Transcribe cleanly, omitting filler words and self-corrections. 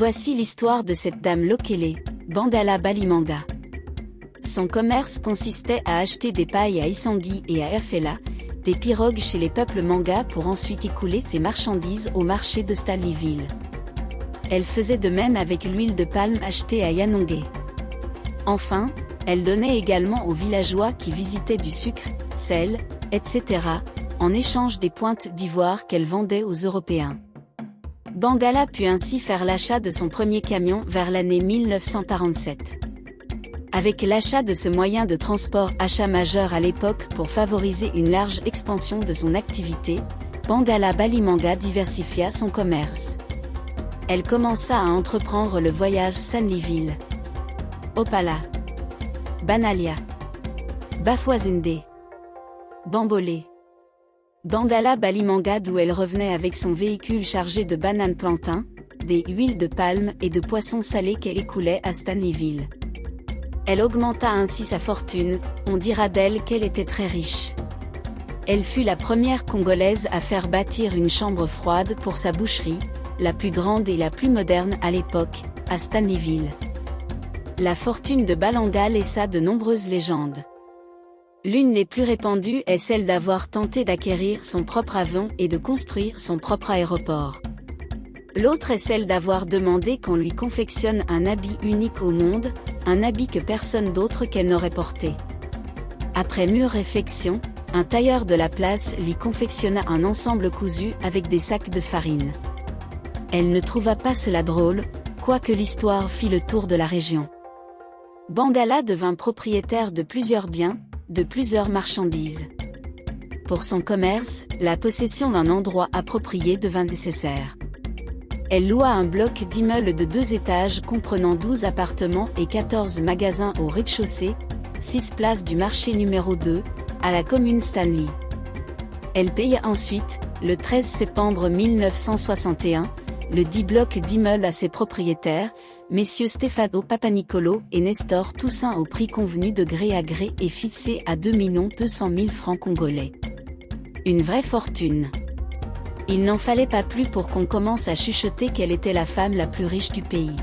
voici l'histoire de cette dame Lokele, Bangala Balimanga. Son commerce consistait à acheter des pailles à Isangui et à Afela, des pirogues chez les peuples Manga pour ensuite écouler ses marchandises au marché de Stanleyville. Elle faisait de même avec l'huile de palme achetée à Yanongé. Enfin, elle donnait également aux villageois qui visitaient du sucre, sel, etc., en échange des pointes d'ivoire qu'elle vendait aux Européens. Bangala put ainsi faire l'achat de son premier camion vers l'année 1947. Avec l'achat de ce moyen de transport, achat majeur à l'époque pour favoriser une large expansion de son activité, Bangala Balimanga diversifia son commerce. Elle commença à entreprendre le voyage Stanleyville, Opala, Banalia, Bafouazende, Bambolé. Bangala Balimanga, d'où elle revenait avec son véhicule chargé de bananes plantains, des huiles de palme et de poissons salés qu'elle écoulait à Stanleyville. Elle augmenta ainsi sa fortune, on dira d'elle qu'elle était très riche. Elle fut la première Congolaise à faire bâtir une chambre froide pour sa boucherie, la plus grande et la plus moderne à l'époque, à Stanleyville. La fortune de Balanga laissa de nombreuses légendes. L'une des plus répandues est celle d'avoir tenté d'acquérir son propre avion et de construire son propre aéroport. L'autre est celle d'avoir demandé qu'on lui confectionne un habit unique au monde, un habit que personne d'autre qu'elle n'aurait porté. Après mûre réflexion, un tailleur de la place lui confectionna un ensemble cousu avec des sacs de farine. Elle ne trouva pas cela drôle, quoique l'histoire fit le tour de la région. Bangala devint propriétaire de plusieurs biens, de plusieurs marchandises. Pour son commerce, la possession d'un endroit approprié devint nécessaire. Elle loua un bloc d'immeubles de 2 étages comprenant 12 appartements et 14 magasins au rez-de-chaussée, 6 places du marché numéro 2, à la commune Stanley. Elle paya ensuite, le 13 septembre 1961, le 10 blocs d'immeubles à ses propriétaires, messieurs Stefano Papanicolo et Nestor Toussaint au prix convenu de gré à gré et fixé à 2 200 000 francs congolais. Une vraie fortune. Il n'en fallait pas plus pour qu'on commence à chuchoter qu'elle était la femme la plus riche du pays.